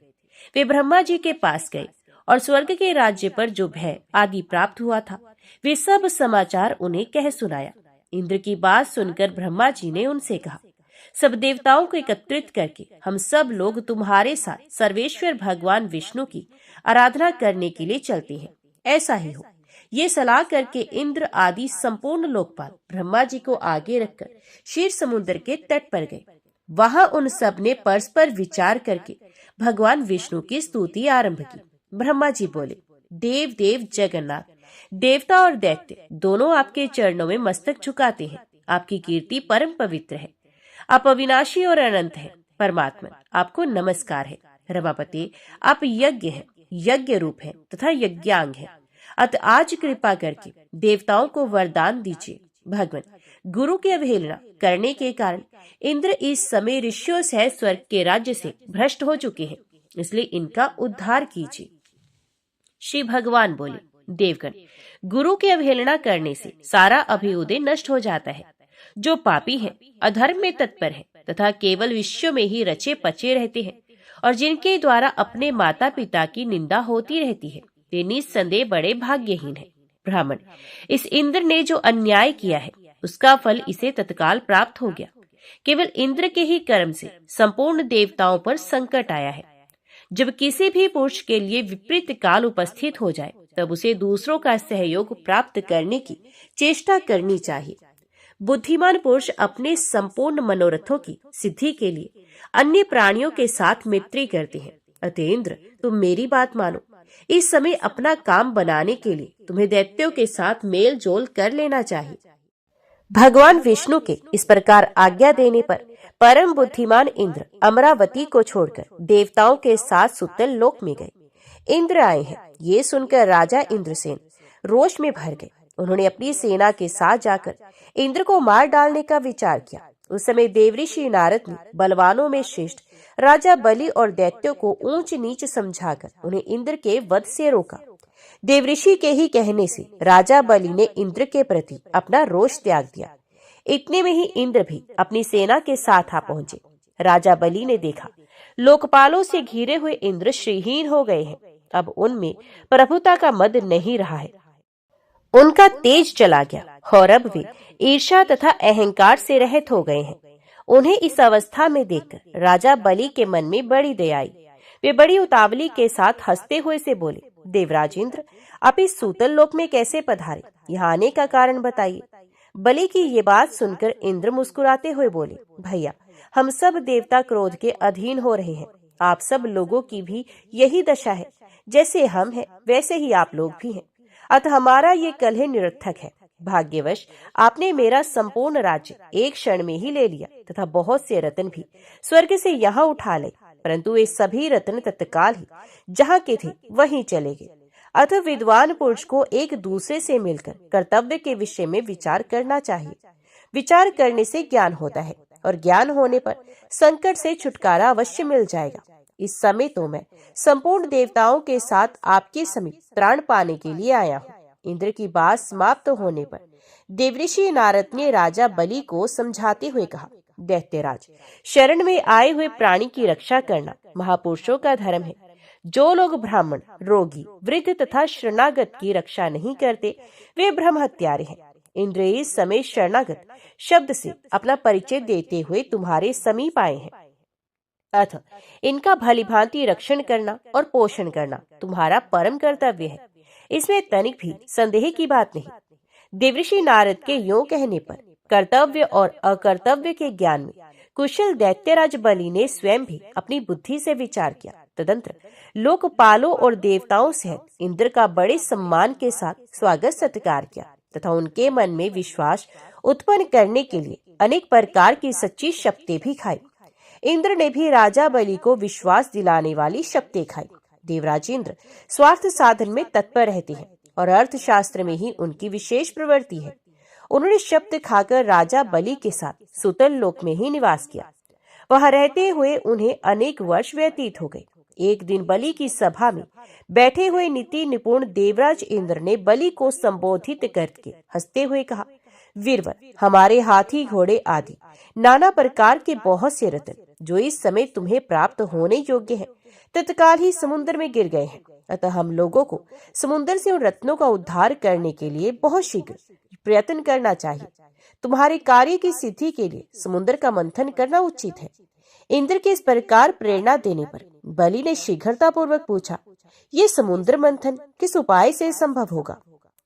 वे ब्रह्मा जी के पास गए और स्वर्ग के राज्य पर जो भय आदि प्राप्त हुआ था वे सब समाचार उन्हें कह सुनाया। इंद्र की बात सुनकर ब्रह्मा जी ने उनसे कहा, सब देवताओं को एकत्रित करके हम सब लोग तुम्हारे साथ सर्वेश्वर भगवान विष्णु की आराधना करने के लिए चलते हैं। ऐसा ही हो। ये सलाह करके इंद्र आदि संपूर्ण लोकपाल ब्रह्मा जी को आगे रखकर क्षीर समुद्र के तट पर गए। वहां उन सब ने परस्पर विचार करके भगवान विष्णु की स्तुति आरंभ की। ब्रह्मा जी बोले, देव देव जगन्नाथ, देवता और दैत्य दोनों आपके चरणों में मस्तक झुकाते हैं। आपकी कीर्ति परम पवित्र है। आप अविनाशी और अनंत हैं। परमात्मा, आपको नमस्कार है। रमापति, आप यज्ञ हैं, यज्ञ रूप है तथा यज्ञांग है। अत आज कृपा करके देवताओं को वरदान दीजिए। भगवान, गुरु की अवहेलना करने के कारण इंद्र इस समय ऋषियों सहित स्वर्ग के राज्य से भ्रष्ट हो चुके हैं, इसलिए इनका उद्धार कीजिए। श्री भगवान बोले, देवगण, गुरु की अवहेलना करने से सारा अभ्युदय नष्ट हो जाता है। जो पापी हैं, अधर्म में तत्पर हैं तथा केवल विषयों में ही रचे पचे रहते हैं और जिनके द्वारा अपने माता पिता की निंदा होती रहती है, वे निस्संदेह बड़े भाग्यहीन हैं। ब्राह्मण, इस इंद्र ने जो अन्याय किया है उसका फल इसे तत्काल प्राप्त हो गया। केवल इंद्र के ही कर्म से संपूर्ण देवताओं पर संकट आया है। जब किसी भी पुरुष के लिए विपरीत काल उपस्थित हो जाए तब उसे दूसरों का सहयोग प्राप्त करने की चेष्टा करनी चाहिए। बुद्धिमान पुरुष अपने संपूर्ण मनोरथों की सिद्धि के लिए अन्य प्राणियों के साथ मैत्री करते हैं। अतः इंद्र, तुम मेरी बात मानो। इस समय अपना काम बनाने के लिए तुम्हें दैत्यों के साथ मेल जोल कर लेना चाहिए। भगवान विष्णु के इस प्रकार आज्ञा देने पर परम बुद्धिमान इंद्र अमरावती को छोड़कर देवताओं के साथ सुतल लोक में गए। इंद्र आए हैं ये सुनकर राजा इंद्रसेन रोष में भर गए। उन्होंने अपनी सेना के साथ जाकर इंद्र को मार डालने का विचार किया। उस समय देवऋषि नारद ने बलवानों में श्रेष्ठ राजा बलि और दैत्यों को ऊंच नीच समझाकर उन्हें इंद्र के वध से रोका। देवऋषि के ही कहने से राजा बलि ने इंद्र के प्रति अपना रोष त्याग दिया। इतने में ही इंद्र भी अपनी सेना के साथ आ पहुंचे। राजा बलि ने देखा लोकपालों से घिरे हुए इंद्र श्रीहीन हो गए हैं। अब उनमें प्रभुता का मद नहीं रहा है, उनका तेज चला गया और अब वे ईर्ष्या तथा अहंकार से रहित हो गए हैं। उन्हें इस अवस्था में देखकर राजा बलि के मन में बड़ी दया आई। वे बड़ी उतावली के साथ हंसते हुए से बोले, देवराज इंद्र, आप इस सूतल लोक में कैसे पधारे? यहाँ आने का कारण बताइए। बलि की ये बात सुनकर इंद्र मुस्कुराते हुए बोले, भैया, हम सब देवता क्रोध के अधीन हो रहे हैं। आप सब लोगों की भी यही दशा है। जैसे हम हैं वैसे ही आप लोग भी हैं। अतः हमारा ये कलह निरर्थक है। भाग्यवश आपने मेरा संपूर्ण राज्य एक क्षण में ही ले लिया तथा बहुत से रत्न भी स्वर्ग से यहाँ उठा ले, परंतु ये सभी रत्न तत्काल ही जहाँ के थे वहीं चले गए। अतः विद्वान पुरुष को एक दूसरे से मिलकर कर्तव्य के विषय में विचार करना चाहिए। विचार करने से ज्ञान होता है और ज्ञान होने पर संकट से छुटकारा अवश्य मिल जाएगा। इस समय तो मैं संपूर्ण देवताओं के साथ आपके समीप त्राण पाने के लिए आया हूँ। इंद्र की बात समाप्त होने पर देवऋषि नारद ने राजा बलि को समझाते हुए कहा, दैत्यराज, शरण में आए हुए प्राणी की रक्षा करना महापुरुषों का धर्म है। जो लोग ब्राह्मण, रोगी, वृद्ध तथा शरणागत की रक्षा नहीं करते वे ब्रह्म हत्यारे हैं। इंद्र इस समय शरणागत शब्द से अपना परिचय देते हुए तुम्हारे समीप आए हैं। अतः इनका भलीभांति रक्षण करना और पोषण करना तुम्हारा परम कर्तव्य है। इसमें तनिक भी संदेह की बात नहीं। देवऋषि नारद के यूं कहने पर कर्तव्य और अकर्तव्य के ज्ञान में कुशल दैत्यराज बलि ने स्वयं भी अपनी बुद्धि से विचार किया। तदंतर लोकपालों और देवताओं सहित इंद्र का बड़े सम्मान के साथ स्वागत सत्कार किया तथा उनके मन में विश्वास उत्पन्न करने के लिए अनेक प्रकार की सच्ची शक्ति भी खाई। इंद्र ने भी राजा बलि को विश्वास दिलाने वाली शक्ति खाई। देवराज इंद्र स्वार्थ साधन में तत्पर रहते हैं और अर्थशास्त्र में ही उनकी विशेष प्रवृत्ति है। उन्होंने शब्द खाकर राजा बलि के साथ सुतल लोक में ही निवास किया। वहां रहते हुए उन्हें अनेक वर्ष व्यतीत हो गए। एक दिन बलि की सभा में बैठे हुए नीति निपुण देवराज इंद्र ने बलि को संबोधित करके हंसते हुए कहा, वीरवर, हमारे हाथी घोड़े आदि नाना प्रकार के बहुत से रत्न जो इस समय तुम्हें प्राप्त होने योग्य है, तत्काल ही समुद्र में गिर गए हैं। अतः हम लोगों को समुद्र से उन रत्नों का उद्धार करने के लिए बहुत शीघ्र प्रयत्न करना चाहिए। तुम्हारे कार्य की सिद्धि के लिए समुद्र का मंथन करना उचित है। इंद्र के इस प्रकार प्रेरणा देने पर बलि ने शीघ्रता पूर्वक पूछा, ये समुद्र मंथन किस उपाय से संभव होगा?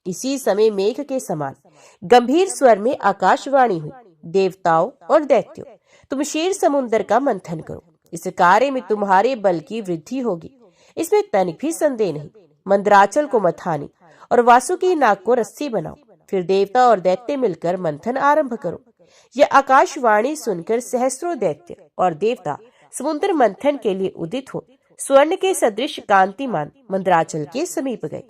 इसी समय मेघ के समान गंभीर स्वर में आकाशवाणी हुई, देवताओं और दैत्यों, तुम क्षीर समुद्र का मंथन करो। इस कार्य में तुम्हारे बल की वृद्धि होगी, इसमें तनिक भी संदेह नहीं। मंदराचल को मथानी और वासुकी नाग को रस्सी बनाओ, फिर देवता और दैत्य मिलकर मंथन आरंभ करो। यह आकाशवाणी सुनकर सहस्रों दैत्य और देवता समुद्र मंथन के लिए उदित हो स्वर्ण के सदृश कांतिमान मंदराचल के समीप गए।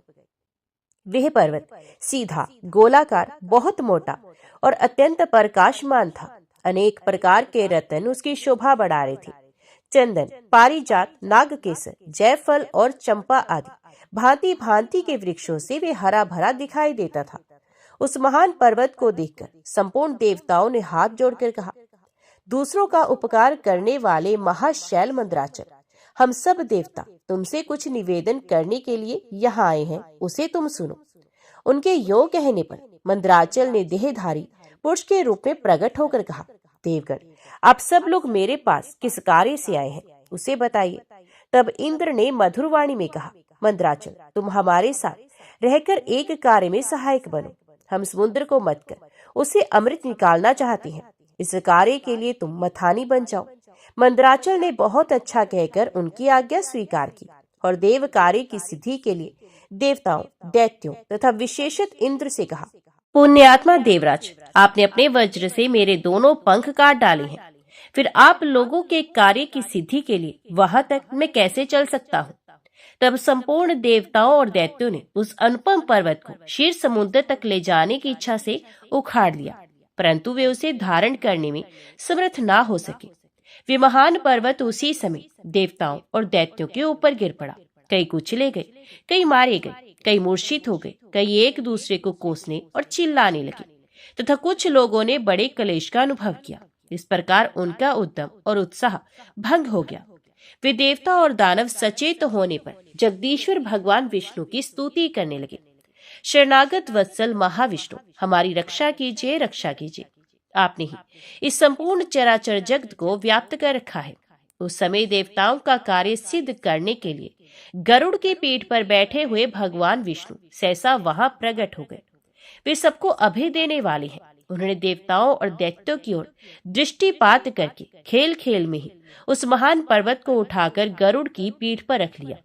वह पर्वत सीधा, गोलाकार, बहुत मोटा और अत्यंत प्रकाशमान था। अनेक प्रकार के रत्न उसकी शोभा बढ़ा रहे थे। चंदन, पारिजात, नागकेसर, जयफल और चंपा आदि भांति भांति के वृक्षों से वे हरा भरा दिखाई देता था। उस महान पर्वत को देखकर संपूर्ण देवताओं ने हाथ जोड़कर कहा, दूसरों का उपकार करने वाले महाशैल मंदराचल, हम सब देवता तुमसे कुछ निवेदन करने के लिए यहाँ आए हैं, उसे तुम सुनो। उनके यो कहने पर मंदराचल ने देहधारी पुरुष के रूप में प्रकट होकर कहा, देवगण, आप सब लोग मेरे पास किस कार्य से आए हैं, उसे बताइए। तब इंद्र ने मधुर वाणी में कहा, मंदराचल, तुम हमारे साथ रहकर एक कार्य में सहायक बनो। हम समुद्र को मत कर उसे अमृत निकालना चाहते हैं। इस कार्य के लिए तुम मथानी बन जाओ। मंदराचल ने बहुत अच्छा कहकर उनकी आज्ञा स्वीकार की और देव कार्य की सिद्धि के लिए देवताओं, दैत्यों तथा विशेषत इंद्र से कहा, पुण्यात्मा देवराज, आपने अपने वज्र से मेरे दोनों पंख काट डाले हैं, फिर आप लोगों के कार्य की सिद्धि के लिए वहां तक मैं कैसे चल सकता हूँ? तब संपूर्ण देवताओं और दैत्यों ने उस अनुपम पर्वत को क्षीर समुद्र तक ले जाने की इच्छा से उखाड़ लिया, परंतु वे उसे धारण करने में समर्थ ना हो सके। वे महान पर्वत उसी समय देवताओं और दैत्यों के ऊपर गिर पड़ा। कई कुचले गए, कई मारे गए, कई मूर्छित हो गए, कई एक दूसरे को कोसने और चिल्लाने लगे तथा कुछ लोगों ने बड़े क्लेश का अनुभव किया। इस प्रकार उनका उद्यम और उत्साह भंग हो गया। वे देवता और दानव सचेत होने पर जगदीश्वर भगवान विष्णु की स्तुति करने लगे। शरणागत वत्सल महाविष्णु, हमारी रक्षा कीजिए, रक्षा कीजिए। आपने ही इस संपूर्ण चराचर जगत को व्याप्त कर रखा है। उस समय देवताओं का कार्य सिद्ध करने के लिए गरुड़ की पीठ पर बैठे हुए भगवान विष्णु सहसा वहां प्रकट हो गए। वे सबको अभय देने वाले हैं। उन्होंने देवताओं और दैत्यों की ओर दृष्टिपात करके खेल खेल में ही उस महान पर्वत को उठाकर गरुड़ की पीठ पर रख लिया।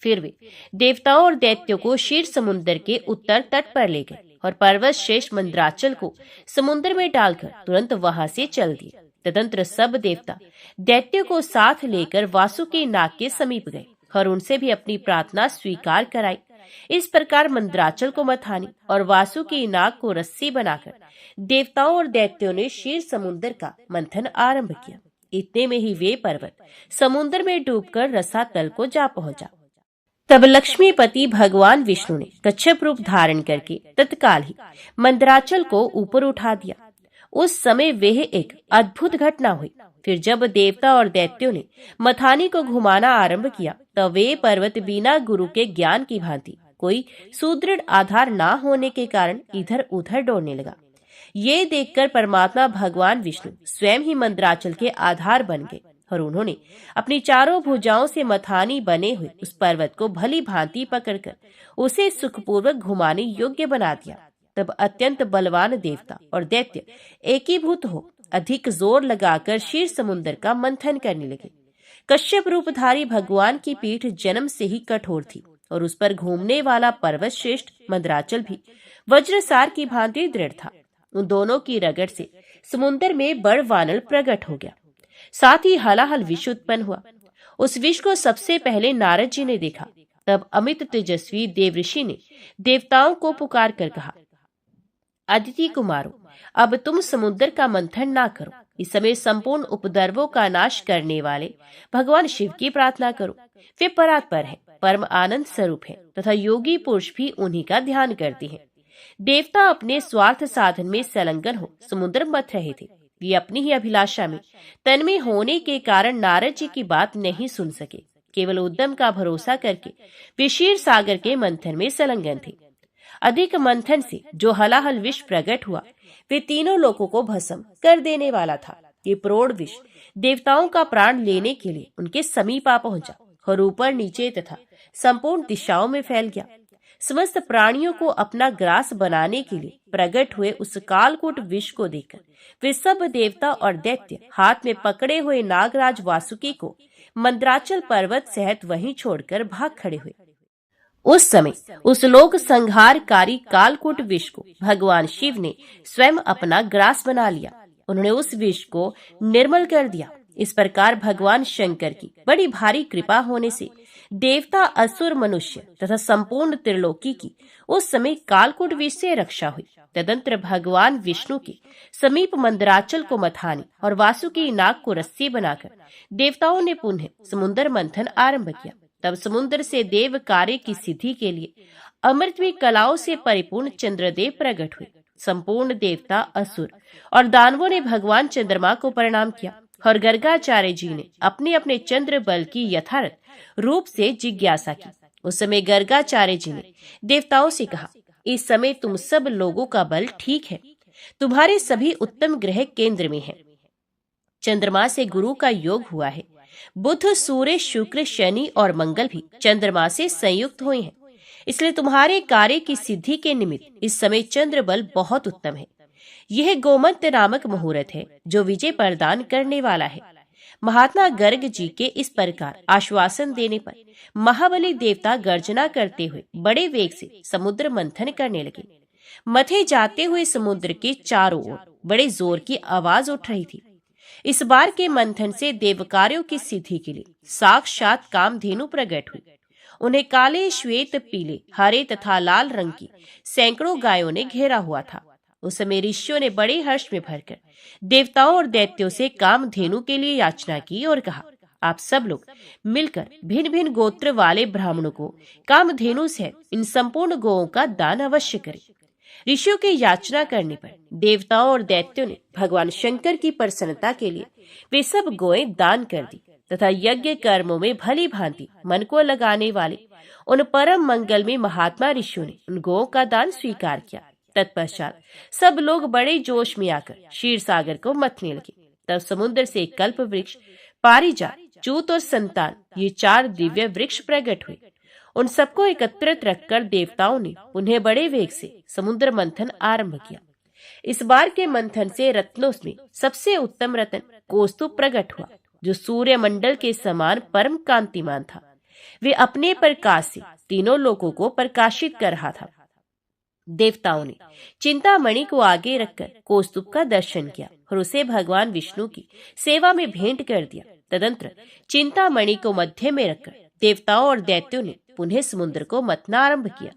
फिर वे देवताओं और दैत्यों को क्षीर समुद्र के उत्तर तट पर ले गए और पर्वत श्रेष्ठ मंदराचल को समुद्र में डालकर तुरंत वहां से चल दिए। तदंतर सब देवता दैत्यों को साथ लेकर वासुकी नाग के समीप गए और उनसे भी अपनी प्रार्थना स्वीकार कराई। इस प्रकार मंदराचल को मथानी और वासुकी नाग को रस्सी बनाकर देवताओं और दैत्यों ने क्षीर समुद्र का मंथन आरंभ किया। इतने में ही वे पर्वत समुद्र में डूबकर रसातल को जा पहुंचा। तब लक्ष्मीपति भगवान विष्णु ने कच्छप रूप धारण करके तत्काल ही मंदराचल को ऊपर उठा दिया। उस समय वह एक अद्भुत घटना हुई। फिर जब देवता और दैत्यों ने मथानी को घुमाना आरंभ किया, तब वे पर्वत बिना गुरु के ज्ञान की भांति कोई सुदृढ़ आधार ना होने के कारण इधर उधर डोलने लगा। ये देखकर परमात्मा भगवान विष्णु स्वयं ही मंदराचल के आधार बन गए और उन्होंने अपनी चारों भुजाओं से मथानी बने हुए उस पर्वत को भली भांति पकड़कर उसे सुखपूर्वक घुमाने योग्य बना दिया। तब अत्यंत बलवान देवता और दैत्य एकीभूत हो अधिक जोर लगाकर क्षीर समुद्र का मंथन करने लगे। कश्यप रूपधारी भगवान की पीठ जन्म से ही कठोर थी और उस पर घूमने वाला पर्वत श्रेष्ठ मंदराचल भी वज्रसार की भांति दृढ़ था। उन दोनों की रगड़ से समुद्र में बड़ वानर प्रकट हो गया। साथ ही हलाहल विष उत्पन्न हुआ। उस विष को सबसे पहले नारद जी ने देखा। तब अमित तेजस्वी देवऋषि ने देवताओं को पुकार कर कहा, अदिति कुमारों, अब तुम समुद्र का मंथन ना करो। इस समय संपूर्ण उपद्रवों का नाश करने वाले भगवान शिव की प्रार्थना करो। वे परात्पर है, परम आनंद स्वरूप है तथा योगी पुरुष भी उन्हीं का ध्यान करते हैं। देवता अपने स्वार्थ साधन में संलग्न हो समुद्र मथ रहे थे। वे अपनी ही अभिलाषा में तन्मय होने के कारण नारद जी की बात नहीं सुन सके। केवल उद्यम का भरोसा करके वे क्षीर सागर के मंथन में संलग्न थे। अधिक मंथन से जो हलाहल विष प्रकट हुआ वे तीनों लोगों को भस्म कर देने वाला था। ये प्रौढ़ विष देवताओं का प्राण लेने के लिए उनके समीप आ पहुंचा और ऊपर नीचे तथा संपूर्ण दिशाओं में फैल गया। समस्त प्राणियों को अपना ग्रास बनाने के लिए प्रकट हुए उस कालकूट विष को देखकर वे सब देवता और दैत्य हाथ में पकड़े हुए नागराज वासुकी को मंद्राचल पर्वत सहित वहीं छोड़कर भाग खड़े हुए। उस समय उस लोक संहारकारी कालकूट विष को भगवान शिव ने स्वयं अपना ग्रास बना लिया। उन्होंने उस विष को निर्मल कर दिया। इस प्रकार भगवान शंकर की बड़ी भारी कृपा होने से देवता, असुर, मनुष्य तथा संपूर्ण त्रिलोकी की उस समय कालकूट विष से रक्षा हुई। तदंतर भगवान विष्णु के समीप मंदराचल को मथानी और वासुकी नाग को रस्सी बनाकर देवताओं ने पुनः समुद्र मंथन आरंभ किया। तब समुद्र से देव कार्य की सिद्धि के लिए अमृतमय कलाओं से परिपूर्ण चंद्रदेव प्रकट हुए। संपूर्ण देवता, असुर और दानवों ने भगवान चंद्रमा को प्रणाम किया और गर्गाचार्य जी ने अपने अपने चंद्र बल की यथार्थ रूप से जिज्ञासा की। उस समय गर्गाचार्य जी ने देवताओं से कहा, इस समय तुम सब लोगों का बल ठीक है। तुम्हारे सभी उत्तम ग्रह केंद्र में हैं। चंद्रमा से गुरु का योग हुआ है। बुध, सूर्य, शुक्र, शनि और मंगल भी चंद्रमा से संयुक्त हुए हैं। इसलिए तुम्हारे कार्य की सिद्धि के निमित्त इस समय चंद्र बल बहुत उत्तम है। यह गोमंत नामक मुहूर्त है जो विजय प्रदान करने वाला है। महात्मा गर्ग जी के इस प्रकार आश्वासन देने पर महाबली देवता गर्जना करते हुए बड़े वेग से समुद्र मंथन करने लगे। मथे जाते हुए समुद्र के चारों ओर बड़े जोर की आवाज उठ रही थी। इस बार के मंथन से देवकार्यों की सिद्धि के लिए साक्षात कामधेनु प्रकट हुई। उन्हें काले, श्वेत, पीले, हरे तथा लाल रंग की सैकड़ों गायों ने घेरा हुआ था। उस समय ऋषियों ने बड़े हर्ष में भरकर देवताओं और दैत्यों से कामधेनु के लिए याचना की और कहा, आप सब लोग मिलकर भिन्न भिन्न गोत्र वाले ब्राह्मणों को कामधेनु सहित इन संपूर्ण गौओं का दान अवश्य करें। ऋषियों के याचना करने पर देवताओं और दैत्यों ने भगवान शंकर की प्रसन्नता के लिए वे सब गौएं दान कर दी तथा यज्ञ कर्मों में भली भांति मन को लगाने वाले उन परम मंगल में महात्मा ऋषियों ने उन गौओं का दान स्वीकार किया। तत्पश्चात सब लोग बड़े जोश में आकर क्षीर सागर को मथने लगे। तब समुद्र से कल्प वृक्ष, पारिजात, चूत और संतान ये 4 दिव्य वृक्ष प्रकट हुए। उन सबको एकत्रित रखकर देवताओं ने उन्हें बड़े वेग से समुद्र मंथन आरंभ किया। इस बार के मंथन से रत्नों में सबसे उत्तम रत्न कौस्तुभ प्रकट हुआ, जो सूर्य मंडल के समान परम कांतिमान था। वे अपने प्रकाश से तीनों लोगों को प्रकाशित कर रहा था। देवताओं ने चिंतामणि को आगे रखकर कौस्तुभ का दर्शन किया और उसे भगवान विष्णु की सेवा में भेंट कर दिया। तदंतर चिंतामणि को मध्य में रखकर देवताओं और दैत्यों ने पुनः समुद्र को मथना आरंभ किया।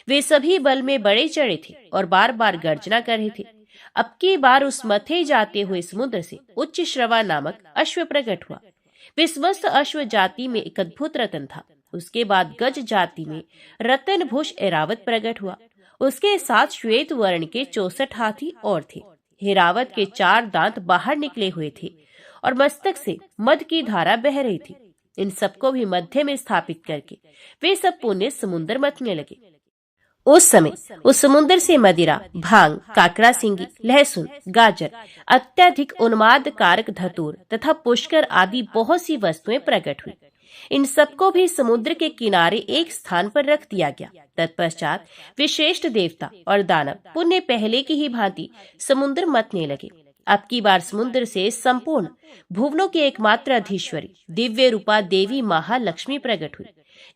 वे सभी बल में बड़े चढ़े थे और बार बार गर्जना कर रहे थे। अब की बार उस मथे जाते हुए समुद्र से उच्च श्रवा नामक अश्व प्रकट हुआ। वे समस्त अश्व जाति में एक अद्भुत रतन था। उसके बाद गज जाति में रतन भूष ऐरावत प्रकट हुआ। उसके साथ श्वेत वर्ण के 64 हाथी और थे। ऐरावत के 4 दांत बाहर निकले हुए थे और मस्तक से मद की धारा बह रही थी। इन सबको भी मध्य में स्थापित करके वे सब पुण्य समुद्र मथने लगे। उस समय उस समुद्र से मदिरा, भांग, काकड़ा सिंगी, लहसुन, गाजर, अत्यधिक उन्माद कारक धतूर तथा पुष्कर आदि बहुत सी वस्तुएं प्रकट हुई। इन सबको भी समुद्र के किनारे एक स्थान पर रख दिया गया। तत्पश्चात वे श्रेष्ठ देवता और दानव पुण्य पहले की ही भांति समुद्र मथने लगे। अब की बार समुद्र से संपूर्ण भुवनों की एकमात्र अधीश्वरी दिव्य रूपा देवी महालक्ष्मी प्रकट हुई,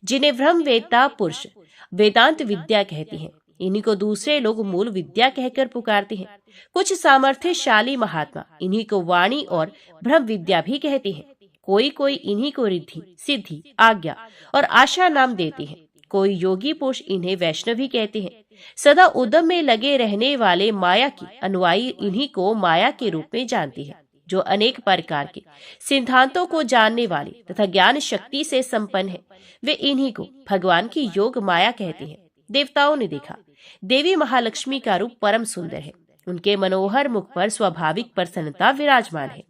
जिन्हें ब्रह्म वेत्ता पुरुष वेदांत विद्या कहते हैं। इन्हीं को दूसरे लोग मूल विद्या कहकर पुकारते हैं। कुछ सामर्थ्यशाली महात्मा इन्हीं को वाणी और ब्रह्म विद्या भी कहते हैं। कोई कोई इन्हीं को रिद्धि, सिद्धि, आज्ञा और आशा नाम देते हैं। कोई योगी पुरुष इन्हें वैष्णवी कहते हैं। सदा उद्यम में लगे रहने वाले माया की अनुयायी इन्हीं को माया के रूप में जानते हैं। जो अनेक प्रकार के सिद्धांतों को जानने वाले तथा ज्ञान शक्ति से संपन्न है, वे इन्हीं को भगवान की योग माया कहते हैं। देवताओं ने देखा, देवी महालक्ष्मी का रूप परम सुंदर है। उनके मनोहर मुख पर स्वाभाविक प्रसन्नता विराजमान है।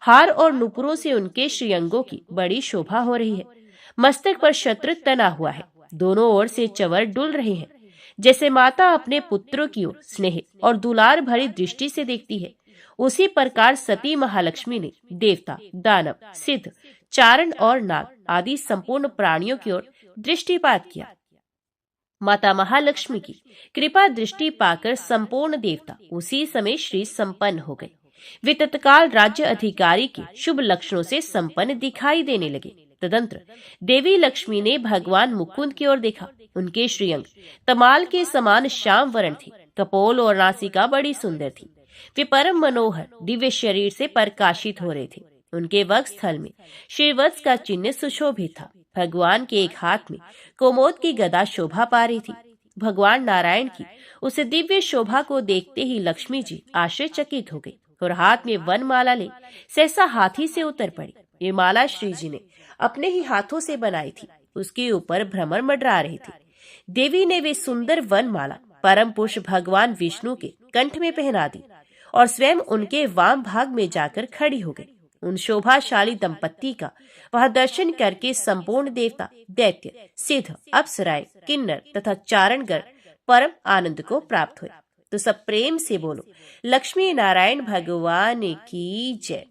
हार और नुपुरों से उनके श्रीअंगों की बड़ी शोभा हो रही है। मस्तक पर छत्र तना हुआ है। दोनों ओर से चंवर डुल रहे हैं। जैसे माता अपने पुत्रों की ओर स्नेह और दुलार भरी दृष्टि से देखती है, उसी प्रकार सती महालक्ष्मी ने देवता, दानव, सिद्ध, चारण और नाग आदि संपूर्ण प्राणियों की ओर दृष्टिपात किया। माता महालक्ष्मी की कृपा दृष्टि पाकर संपूर्ण देवता उसी समय श्री संपन्न हो गए। वे तत्काल राज्य अधिकारी के शुभ लक्षणों से संपन्न दिखाई देने लगे। तदंतर देवी लक्ष्मी ने भगवान मुकुंद की ओर देखा। उनके श्रीअंग तमाल के समान श्याम वर्ण थे। कपोल और नासिका बड़ी सुंदर थी। वे परम मनोहर दिव्य शरीर से प्रकाशित हो रहे थे। उनके वक्षस्थल में श्रीवत्स का चिन्ह सुशोभित था। भगवान के एक हाथ में कोमोद की गदा शोभा पा रही थी। भगवान नारायण की उस दिव्य शोभा को देखते ही लक्ष्मी जी आश्चर्यचकित हो गई और हाथ में वन माला ले सहसा हाथी से उतर पड़ी। ये माला श्री जी ने अपने ही हाथों से बनाई थी। उसके ऊपर भ्रमर मंडरा रही थी। देवी ने वे सुंदर वन माला परम पुरुष भगवान विष्णु के कंठ में पहना दी और स्वयं उनके वाम भाग में जाकर खड़ी हो गई। उन शोभाशाली दंपत्ति का वह दर्शन करके संपूर्ण देवता, दैत्य, सिद्ध, अप्सराएं, किन्नर तथा चारणगण परम आनंद को प्राप्त हुए। तो सब प्रेम से बोलो, लक्ष्मी नारायण भगवान की जय।